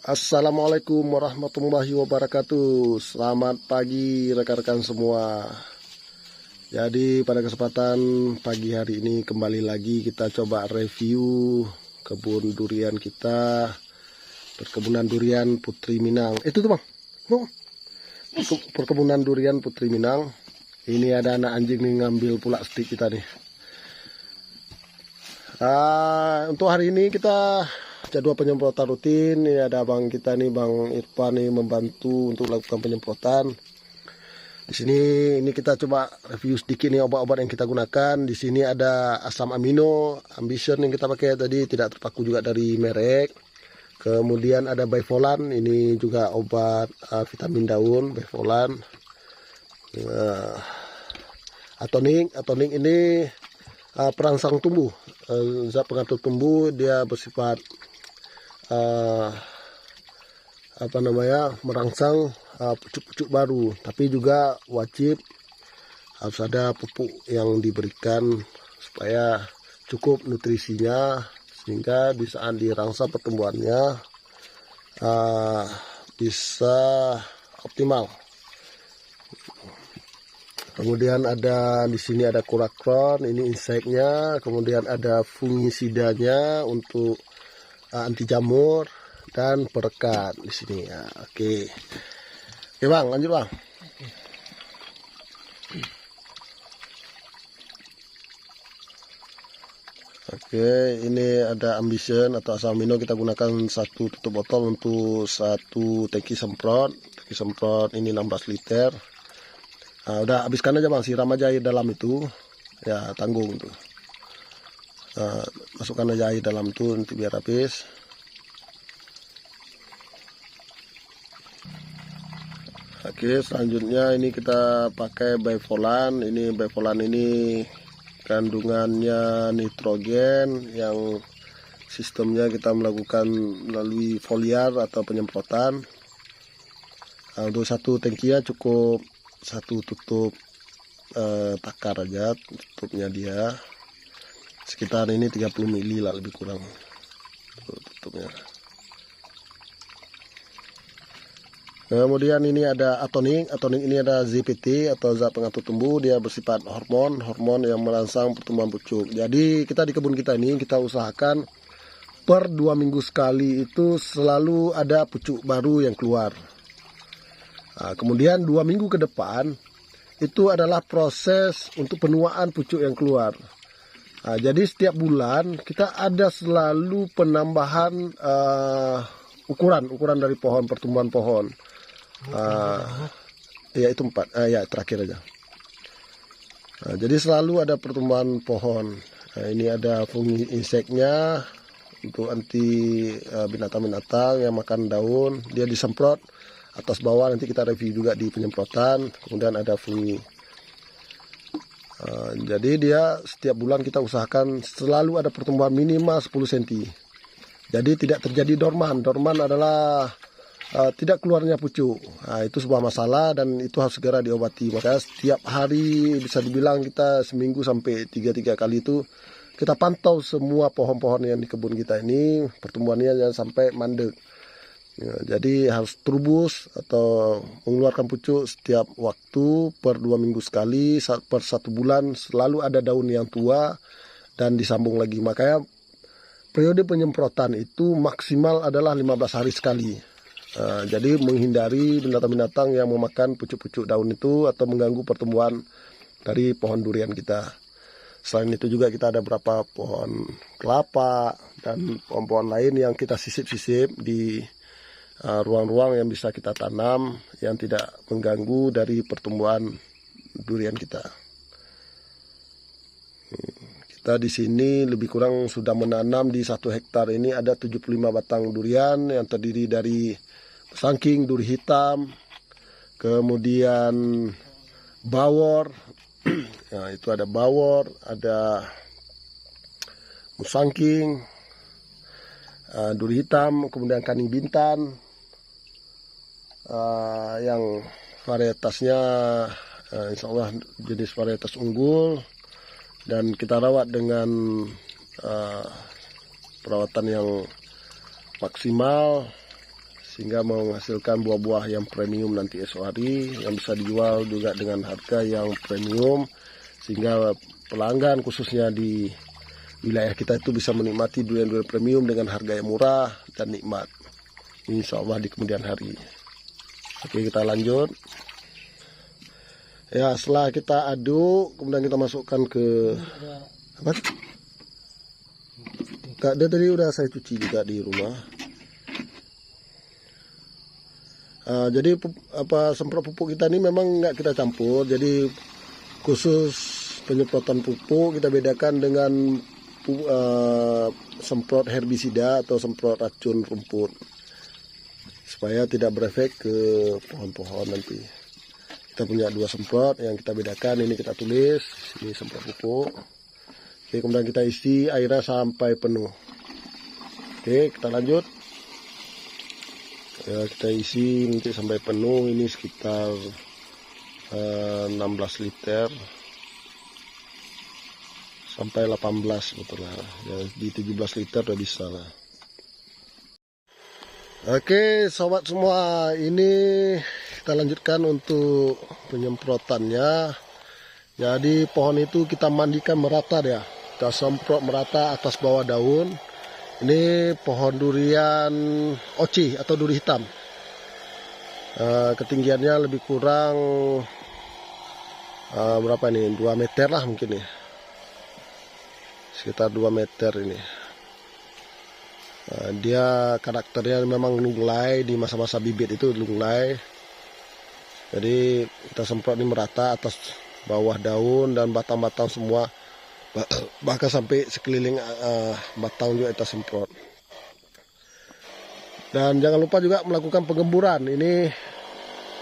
Assalamualaikum warahmatullahi wabarakatuh. Selamat pagi rekan-rekan semua. Jadi pada kesempatan pagi hari ini kembali lagi kita coba review kebun durian kita, perkebunan durian Putri Minang. Itu tuh bang, perkebunan durian Putri Minang. Ini ada anak anjing nih ngambil pula stik kita nih. Untuk hari ini kita jadwal penyemprotan rutin. Ini ada abang kita nih, Bang Irfan nih, membantu untuk lakukan penyemprotan. Di sini ini kita coba review sedikit nih obat-obat yang kita gunakan. Di sini ada asam amino, Ambition yang kita pakai tadi, tidak terpaku juga dari merek. Kemudian ada Bivolan, ini juga obat vitamin daun, Bivolan. Atonik ini perangsang tumbuh, zat pengatur tumbuh. Dia bersifat merangsang pucuk-pucuk baru, tapi juga wajib harus ada pupuk yang diberikan supaya cukup nutrisinya, sehingga di saat dirangsang pertumbuhannya bisa optimal. Kemudian ada di sini ada Kurakron, ini inseknya. Kemudian ada fungisidanya untuk anti jamur dan perekat di sini ya. Oke bang, lanjut bang. Oke, ini ada Ambition atau asam amino, kita gunakan satu tutup botol untuk satu tangki semprot. Tangki semprot ini 16 liter. Udah habiskan aja bang, siram aja air dalam itu ya, tanggung tuh. Masukkan aja air dalam tuh nanti biar habis. Oke, selanjutnya ini kita pakai Bivolan. Ini Bivolan ini kandungannya nitrogen, yang sistemnya kita melakukan melalui foliar atau penyemprotan. Untuk satu tangkinya cukup satu tutup takar aja, tutupnya dia sekitar ini 30 mili lah, lebih kurang tutupnya. Kemudian ini ada atonik ini ada ZPT atau zat pengatur tumbuh. Dia bersifat hormon yang merangsang pertumbuhan pucuk. Jadi kita di kebun kita ini kita usahakan per 2 minggu sekali itu selalu ada pucuk baru yang keluar. Kemudian 2 minggu ke depan itu adalah proses untuk penuaan pucuk yang keluar. Jadi setiap bulan kita ada selalu penambahan ukuran dari pohon, pertumbuhan pohon. Ya itu 4, ya terakhir aja. Jadi selalu ada pertumbuhan pohon. Ini ada fungi inseknya untuk anti binatang-binatang yang makan daun. Dia disemprot atas bawah, nanti kita review juga di penyemprotan. Kemudian ada fungi. Jadi dia setiap bulan kita usahakan selalu ada pertumbuhan minimal 10 cm. Jadi tidak terjadi dorman. Dorman adalah tidak keluarnya pucuk. Itu sebuah masalah dan itu harus segera diobati. Makanya setiap hari bisa dibilang kita seminggu sampai 3 kali itu kita pantau semua pohon-pohon yang di kebun kita ini, pertumbuhannya jangan sampai mandek. Ya, jadi harus trubus atau mengeluarkan pucuk setiap waktu per 2 minggu sekali, per 1 bulan selalu ada daun yang tua dan disambung lagi. Makanya periode penyemprotan itu maksimal adalah 15 hari sekali. Jadi menghindari binatang-binatang yang memakan pucuk-pucuk daun itu atau mengganggu pertumbuhan dari pohon durian kita. Selain itu juga kita ada beberapa pohon kelapa dan pohon-pohon lain yang kita sisip-sisip di ruang-ruang yang bisa kita tanam yang tidak mengganggu dari pertumbuhan durian kita. Kita di sini lebih kurang sudah menanam di 1 hektar ini ada 75 batang durian yang terdiri dari sangking, duri hitam, kemudian bawor. Nah, itu ada bawor, ada musangking, duri hitam, kemudian kaning bintan. Yang varietasnya insya Allah jenis varietas unggul dan kita rawat dengan perawatan yang maksimal sehingga menghasilkan buah-buah yang premium nanti esok hari, yang bisa dijual juga dengan harga yang premium, sehingga pelanggan khususnya di wilayah kita itu bisa menikmati durian-durian premium dengan harga yang murah dan nikmat, insya Allah di kemudian hari. Oke, kita lanjut ya. Setelah kita aduk, kemudian kita masukkan ke apa? Dia tadi udah saya cuci juga di rumah. Jadi semprot pupuk kita ini memang nggak kita campur. Jadi khusus penyemprotan pupuk kita bedakan dengan semprot herbisida atau semprot racun rumput, supaya tidak berefek ke pohon-pohon nanti. Kita punya 2 semprot yang kita bedakan. Ini kita tulis, ini semprot pupuk. Oke, kemudian kita isi airnya sampai penuh. Oke, kita lanjut. Ya, kita isi nanti sampai penuh. Ini sekitar 16 liter sampai 18 betul lah. Ya, di 17 liter udah bisa lah. Oke sobat semua, ini kita lanjutkan untuk penyemprotannya. Jadi pohon itu kita mandikan merata ya, kita semprot merata atas bawah daun. Ini pohon durian oci atau duri hitam. Ketinggiannya lebih kurang berapa nih, 2 meter lah mungkin ya, sekitar 2 meter ini. Dia karakternya memang lunglai, di masa-masa bibit itu lunglai. Jadi kita semprot ini merata atas bawah daun dan batang-batang semua, bahkan sampai sekeliling batang juga kita semprot. Dan jangan lupa juga melakukan penggemburan. Ini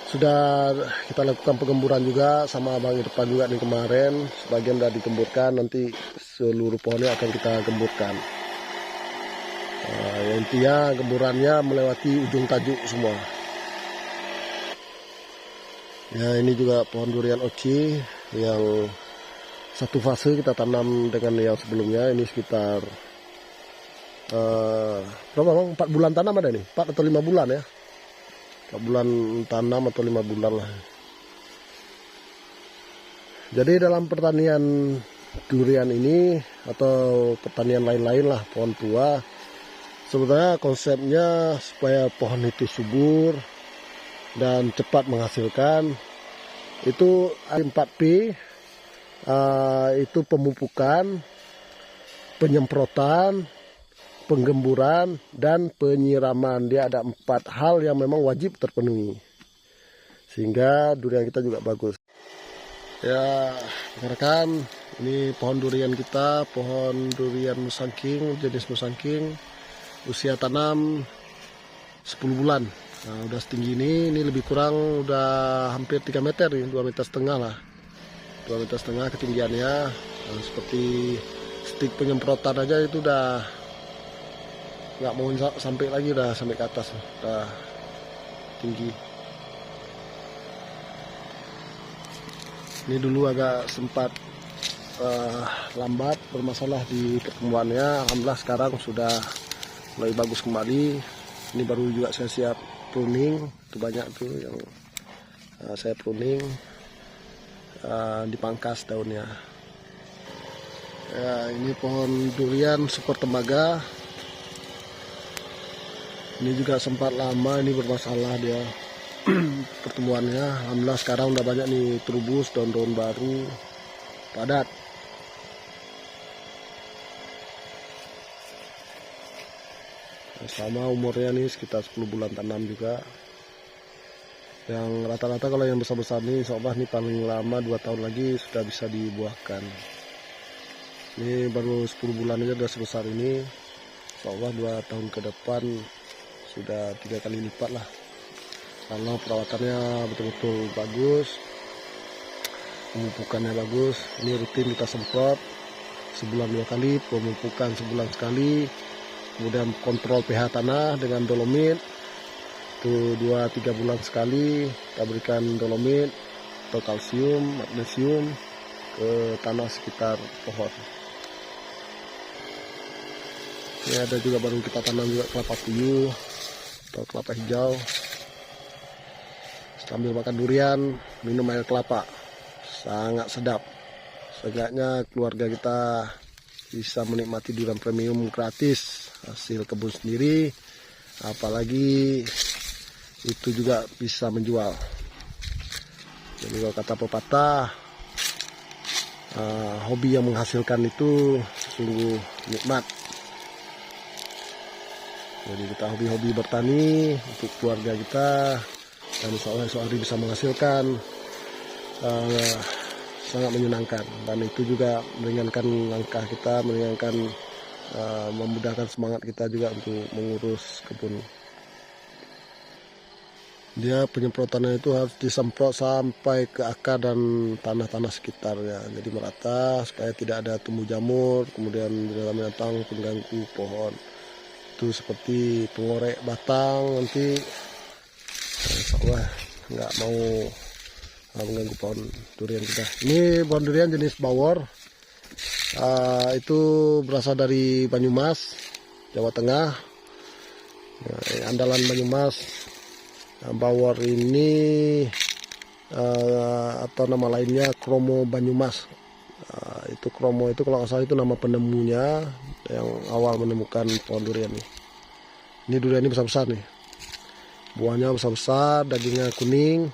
sudah kita lakukan penggemburan juga sama abang Irfan juga nih kemarin. Sebagian sudah digemburkan, nanti seluruh pohonnya akan kita gemburkan. Intinya gemburannya melewati ujung tajuk semua. Ya, ini juga pohon durian oci yang satu fase kita tanam dengan yang sebelumnya. Ini sekitar berapa bang? 4 bulan tanam ada nih, 4 atau 5 bulan ya, 4 bulan tanam atau 5 bulan lah. Jadi dalam pertanian durian ini atau pertanian lain-lain lah, pohon tua, sebenarnya konsepnya supaya pohon itu subur dan cepat menghasilkan, itu 4P, itu pemupukan, penyemprotan, penggemburan, dan penyiraman. Dia ada 4 hal yang memang wajib terpenuhi, sehingga durian kita juga bagus. Ya rekan-rekan, ini pohon durian kita, pohon durian musangking, jenis musangking, usia tanam 10 bulan. Nah, udah setinggi ini lebih kurang udah hampir 3 meter nih, 2,5 meter lah. 2,5 meter ketinggiannya. Nah, seperti stik penyemprotan aja itu udah nggak mau sampai lagi, udah sampai ke atas, udah tinggi. Ini dulu agak sempat lambat, bermasalah di pertumbuhannya. Alhamdulillah sekarang sudah mulai bagus kembali. Ini baru juga saya siap pruning, itu banyak tuh yang saya pruning, dipangkas daunnya. Ya, ini pohon durian super tembaga. Ini juga sempat lama ini bermasalah dia pertumbuhannya. Alhamdulillah sekarang udah banyak nih terubus, daun-daun baru padat. Sama umurnya nih sekitar 10 bulan tanam juga. Yang rata-rata kalau yang besar-besar nih insya Allah nih paling lama 2 tahun lagi sudah bisa dibuahkan. Ini baru 10 bulan aja udah sebesar ini. Insya Allah 2 tahun ke depan sudah 3 kali lipat lah, kalau perawatannya betul-betul bagus, pemupukannya bagus. Ini rutin kita semprot sebulan 2 kali, pemupukan sebulan sekali. Kemudian kontrol pH tanah dengan dolomit, itu 2-3 bulan sekali kita berikan dolomit atau kalsium, magnesium ke tanah sekitar pohon. Ini ada juga baru kita tanam juga kelapa puyuh atau kelapa hijau, sambil makan durian, minum air kelapa, sangat sedap. Seenggaknya keluarga kita bisa menikmati durian premium gratis hasil kebun sendiri, apalagi itu juga bisa menjual. Jadi kalau kata pepatah, hobi yang menghasilkan itu sungguh nikmat. Jadi kita hobi-hobi bertani untuk keluarga kita, dan insya Allah esok hari bisa menghasilkan, sangat menyenangkan. Dan itu juga meringankan langkah kita, memudahkan semangat kita juga untuk mengurus kebun. Dia penyemprotannya itu harus disemprot sampai ke akar dan tanah-tanah sekitarnya, jadi merata supaya tidak ada tumbuh jamur, kemudian binatang pengganggu pohon. Itu seperti pengorek batang, nanti insya Allah nggak mau mengganggu pohon durian kita. Ini pohon durian jenis bawor, itu berasal dari Banyumas, Jawa Tengah. Andalan Banyumas. Bawor ini atau nama lainnya Kromo Banyumas. Itu Kromo itu kalau nggak salah itu nama penemunya yang awal menemukan pohon durian ini. Ini durian ini besar-besar nih, buahnya besar-besar, dagingnya kuning,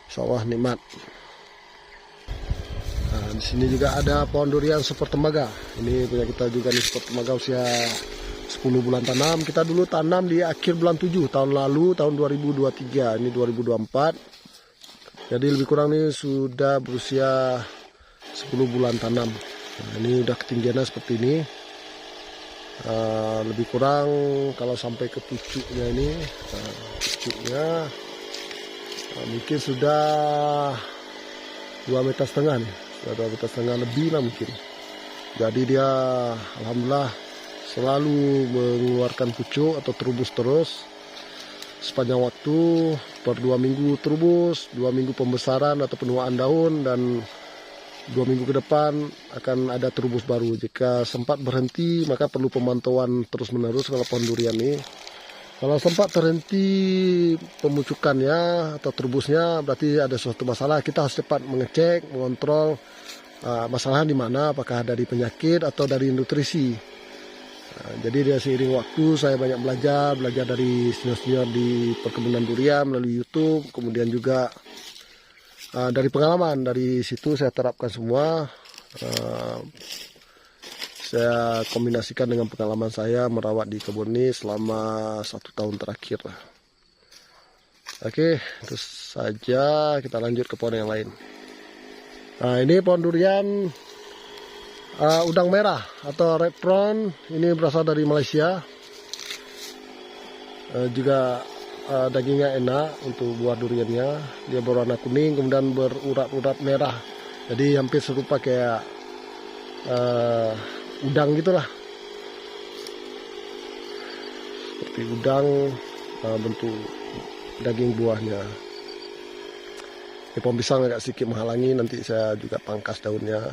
insya Allah nikmat. Nah, di sini juga ada pohon durian super tembaga. Ini punya kita juga nih, super tembaga usia 10 bulan tanam. Kita dulu tanam di akhir bulan 7 tahun lalu, tahun 2023, ini 2024. Jadi lebih kurang ini sudah berusia 10 bulan tanam. Nah, ini udah ketinggiannya seperti ini. Lebih kurang kalau sampai ke pucuknya ini, pucuknya mungkin sudah 2,5 meter nih, sudah 2,5 meter lebih lah mungkin. Jadi dia alhamdulillah selalu mengeluarkan pucuk atau terubus terus sepanjang waktu, per 2 minggu terubus, 2 minggu pembesaran atau penuaan daun, dan 2 minggu ke depan akan ada terubus baru. Jika sempat berhenti maka perlu pemantauan terus menerus kalau pohon durian ini. Kalau sempat terhenti pemucukannya atau terubusnya, berarti ada suatu masalah. Kita harus cepat mengecek, mengontrol masalahnya di mana, apakah dari penyakit atau dari nutrisi. Jadi dia seiring waktu saya banyak belajar dari senior-senior di perkebunan durian melalui YouTube, kemudian juga dari pengalaman, dari situ saya terapkan semua. Saya kombinasikan dengan pengalaman saya merawat di kebun ini selama 1 tahun terakhir. Oke, terus saja kita lanjut ke pohon yang lain. Nah, ini pohon durian udang merah atau red prawn, ini berasal dari Malaysia. Juga dagingnya enak untuk buah duriannya. Dia berwarna kuning kemudian berurat-urat merah. Jadi hampir serupa kayak udang gitulah. Seperti udang bentuk daging buahnya. Ini pohon pisang agak sedikit menghalangi, nanti saya juga pangkas daunnya.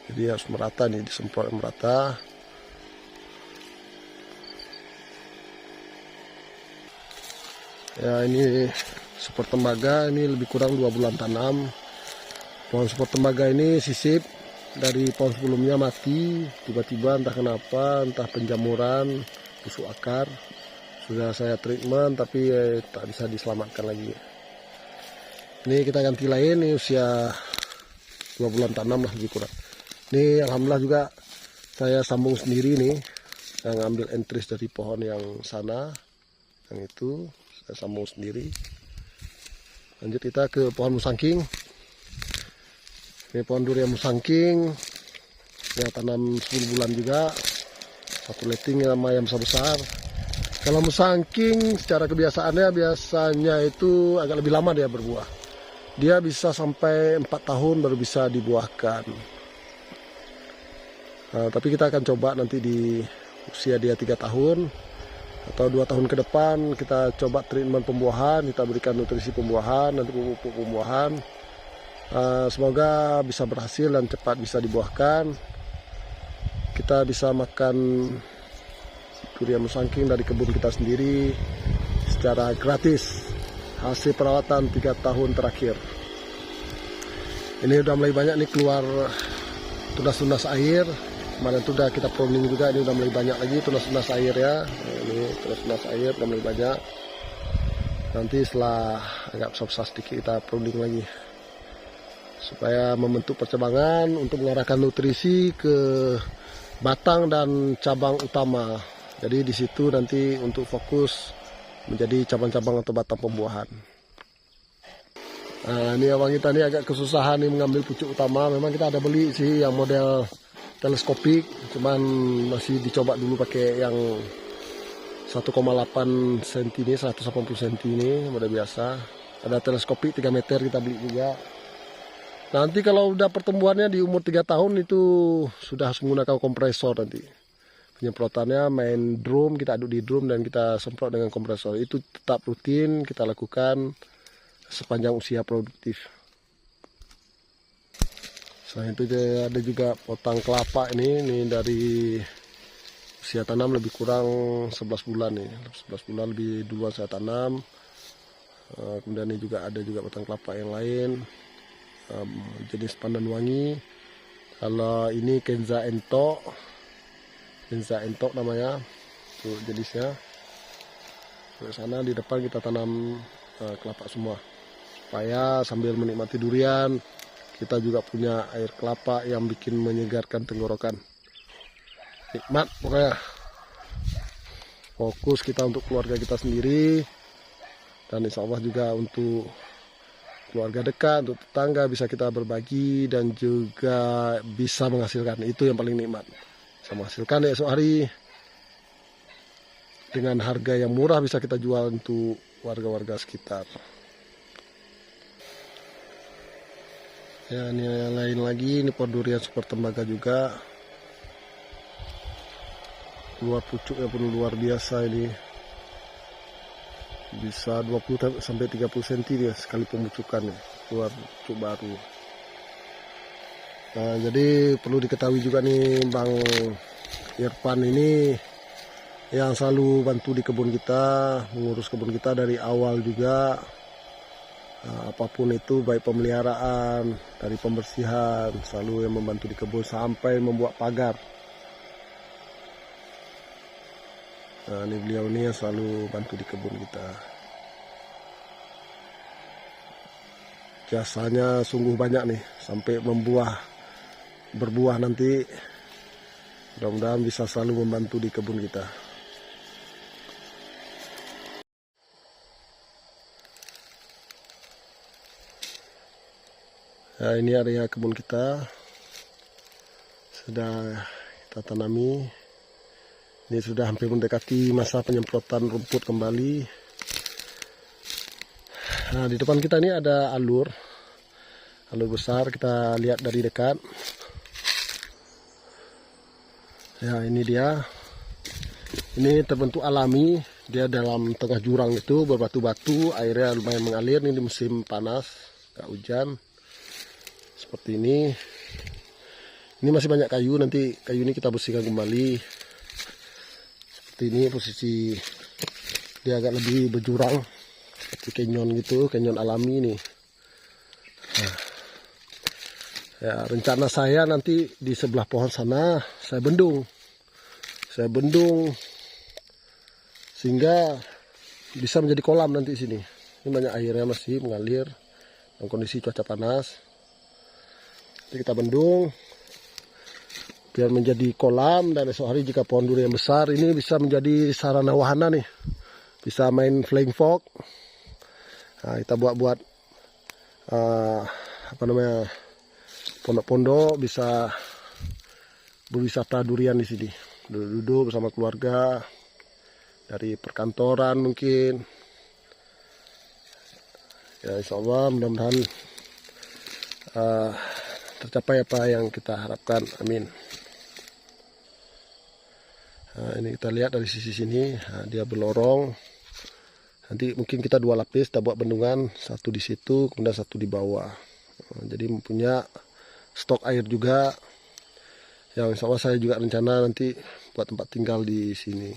Jadi harus merata nih, disemprot merata. Ya, ini super tembaga, ini lebih kurang 2 bulan tanam. Pohon super tembaga ini sisip dari pohon sebelumnya mati, tiba-tiba entah kenapa, entah penjamuran, busuk akar. Sudah saya treatment tapi tak bisa diselamatkan lagi. Ini kita ganti lain, ini usia 2 bulan tanam lah lebih kurang. Ini alhamdulillah juga saya sambung sendiri nih. Saya ngambil entris dari pohon yang sana, yang itu saya sambung sendiri. Lanjut kita ke pohon musangking. Ini pohon durian musangking yang tanam 10 bulan juga, 1 letting sama yang besar-besar. Kalau musangking secara kebiasaannya biasanya itu agak lebih lama dia berbuah. Dia bisa sampai 4 tahun baru bisa dibuahkan. Nah, tapi kita akan coba nanti di usia dia 3 tahun atau 2 tahun ke depan kita coba treatment pembuahan, kita berikan nutrisi pembuahan, nanti pupuk pembuahan. Semoga bisa berhasil dan cepat bisa dibuahkan. Kita bisa makan durian musangking dari kebun kita sendiri secara gratis, hasil perawatan 3 tahun terakhir. Ini udah mulai banyak nih keluar tunas-tunas air. Kemarin itu udah kita pruning juga, ini udah mulai banyak lagi tunas-tunas air ya. Ini tunas-tunas air udah mulai banyak. Nanti setelah agak besar-besar sedikit kita pruning lagi, supaya membentuk percabangan untuk mengarahkan nutrisi ke batang dan cabang utama. Jadi di situ nanti untuk fokus menjadi cabang-cabang atau batang pembuahan. Nah, ini abang kita ini agak kesusahan nih mengambil pucuk utama. Memang kita ada beli sih yang model teleskopik, cuman masih dicoba dulu pakai yang 1,8 cm ini, 180 cm ini model biasa. Ada teleskopik 3 meter kita beli juga. Nanti kalau udah pertumbuhannya di umur 3 tahun itu sudah harus menggunakan kompresor nanti. Penyemprotannya main drum, kita aduk di drum dan kita semprot dengan kompresor. Itu tetap rutin kita lakukan sepanjang usia produktif. Selain itu ada juga potang kelapa ini dari usia tanam lebih kurang 11 bulan nih. 11 bulan lebih duluan saya tanam. Kemudian ini juga ada juga potang kelapa yang lain. Jenis pandan wangi. Kalau ini Kenza Entok namanya, itu jenisnya. Di sana di depan kita tanam kelapa semua, supaya sambil menikmati durian kita juga punya air kelapa yang bikin menyegarkan tenggorokan. Nikmat pokoknya. Fokus kita untuk keluarga kita sendiri, dan insya Allah juga untuk keluarga dekat, untuk tetangga bisa kita berbagi dan juga bisa menghasilkan. Itu yang paling nikmat. Bisa menghasilkan esok hari dengan harga yang murah, bisa kita jual untuk warga-warga sekitar. Ya, ini yang lain lagi, ini pohon durian super tembaga juga. Keluar pucuknya pun luar biasa ini. Bisa 20 sampai 30 cm dia sekali pembucukan ya, keluar pucuk baru. Nah, jadi perlu diketahui juga nih, Bang Irfan ini yang selalu bantu di kebun kita, mengurus kebun kita dari awal juga. Apapun itu, baik pemeliharaan, dari pembersihan, selalu yang membantu di kebun sampai membuat pagar. Nah, ini beliau ini yang selalu bantu di kebun kita. Jasanya sungguh banyak nih, sampai berbuah nanti. Mudah-mudahan bisa selalu membantu di kebun kita. Nah, ini area kebun kita sudah kita tanami. Ini sudah hampir mendekati masa penyemprotan rumput kembali. Nah, di depan kita ini ada alur besar, kita lihat dari dekat. Ya, ini dia. Ini terbentuk alami, dia dalam tengah jurang itu berbatu-batu, airnya lumayan mengalir. Ini di musim panas, gak hujan. Seperti ini. Ini masih banyak kayu, nanti kayu ini kita bersihkan kembali. Ini posisi dia agak lebih berjurang seperti canyon gitu, canyon alami ini. Nah, ya, rencana saya nanti di sebelah pohon sana saya bendung sehingga bisa menjadi kolam nanti sini. Ini banyak airnya masih mengalir dalam kondisi cuaca panas. Jadi kita bendung biar menjadi kolam, dan esok hari jika pohon durian besar ini bisa menjadi sarana wahana nih, bisa main flying fox. Nah, kita buat pondok-pondok, bisa berwisata durian di sini, duduk bersama keluarga dari perkantoran mungkin. Ya, insya Allah mudah-mudahan tercapai apa yang kita harapkan, amin. Nah, ini kita lihat dari sisi sini, nah, dia berlorong. Nanti mungkin kita 2 lapis, kita buat bendungan, satu di situ, kemudian satu di bawah. Nah, jadi mempunyai stok air juga. Yang insya Allah saya juga rencana nanti buat tempat tinggal di sini.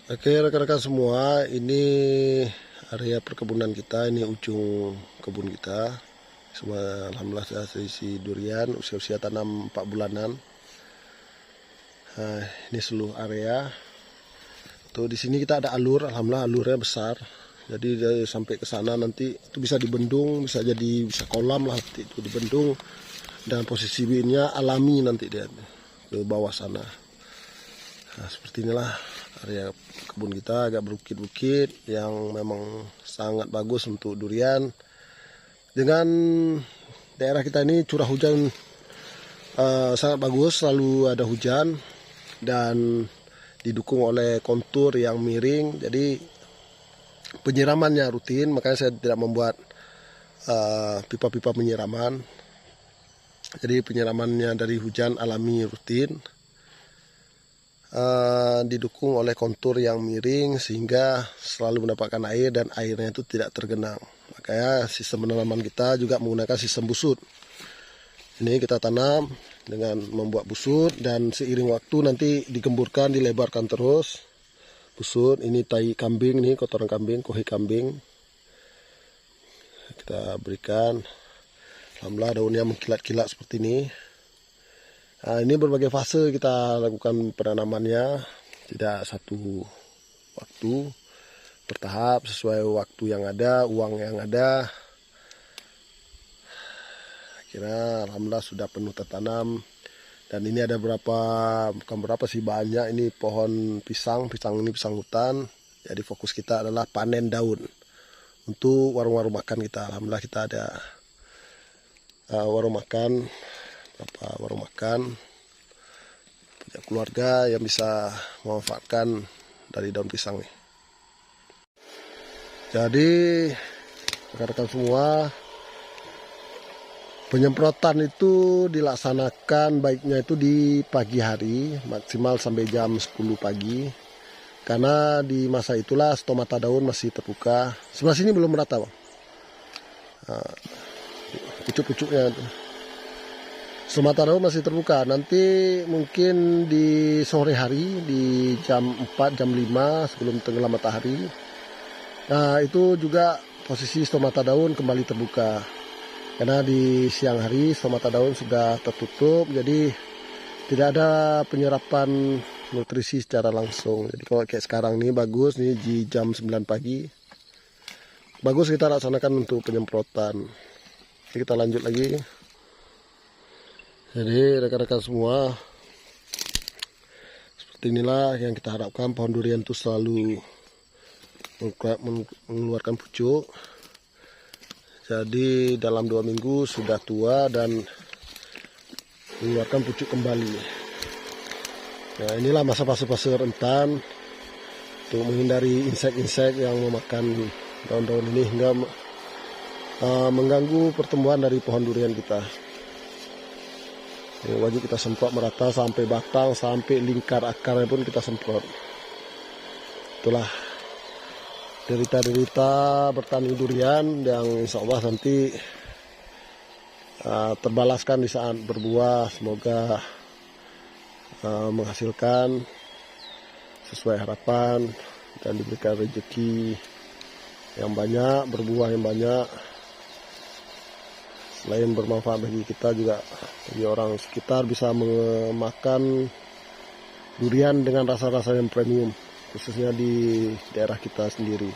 Oke rekan-rekan semua, ini area perkebunan kita, ini ujung kebun kita. Semua alhamdulillah sudah terisi durian, usia-usia tanam 4 bulanan. Nah, ini seluruh area. Tuh di sini kita ada alur, alhamdulillah alurnya besar. Jadi dari sampai ke sana nanti itu bisa dibendung, bisa kolam lah nanti itu dibendung. Dan posisi binnya alami nanti dia ke bawah sana. Nah, seperti inilah area kebun kita, agak berbukit-bukit yang memang sangat bagus untuk durian. Dengan daerah kita ini curah hujan sangat bagus, selalu ada hujan dan didukung oleh kontur yang miring. Jadi penyiramannya rutin, makanya saya tidak membuat pipa-pipa penyiraman. Jadi penyiramannya dari hujan alami rutin. Didukung oleh kontur yang miring sehingga selalu mendapatkan air dan airnya itu tidak tergenang. Makanya sistem penanaman kita juga menggunakan sistem busut. Ini kita tanam dengan membuat busut dan seiring waktu nanti digemburkan, dilebarkan terus busut. Ini tai kambing, nih kotoran kambing, kohi kambing. Kita berikan. Alhamdulillah daunnya mengkilat-kilat seperti ini. Nah, ini berbagai fase kita lakukan penanamannya, tidak satu waktu, bertahap sesuai waktu yang ada, uang yang ada. Akhirnya alhamdulillah sudah penuh tertanam. Dan ini ada bukan berapa sih, banyak. Ini pohon pisang ini pisang hutan. Jadi fokus kita adalah panen daun untuk warung-warung makan kita. Alhamdulillah kita ada warung makan. Warung makan punya keluarga yang bisa memanfaatkan dari daun pisang nih. Jadi rekan-rekan semua, penyemprotan itu dilaksanakan baiknya itu di pagi hari, maksimal sampai jam 10 pagi, karena di masa itulah stomata daun masih terbuka. Sebelah sini belum merata, Bang. Pucuk-pucuknya stomata daun masih terbuka. Nanti mungkin di sore hari di jam 4, jam 5 sebelum tenggelam matahari. Nah itu juga posisi stomata daun kembali terbuka. Karena di siang hari stomata daun sudah tertutup. Jadi tidak ada penyerapan nutrisi secara langsung. Jadi kalau kayak sekarang nih bagus nih di jam 9 pagi. Bagus kita laksanakan untuk penyemprotan. Jadi kita lanjut lagi. Jadi rekan-rekan semua, seperti inilah yang kita harapkan, pohon durian itu selalu mengeluarkan pucuk. Jadi dalam 2 minggu sudah tua dan mengeluarkan pucuk kembali. Nah inilah masa-fase rentan untuk menghindari insek-insek yang memakan daun-daun ini hingga mengganggu pertumbuhan dari pohon durian kita. Wajib kita semprot merata sampai batang, sampai lingkar akarnya pun kita semprot. Itulah derita-derita bertani durian yang insya Allah nanti terbalaskan di saat berbuah. Semoga menghasilkan sesuai harapan dan diberikan rezeki yang banyak, berbuah yang banyak. Selain bermanfaat bagi kita juga bagi orang sekitar, bisa memakan durian dengan rasa-rasa yang premium, khususnya di daerah kita sendiri.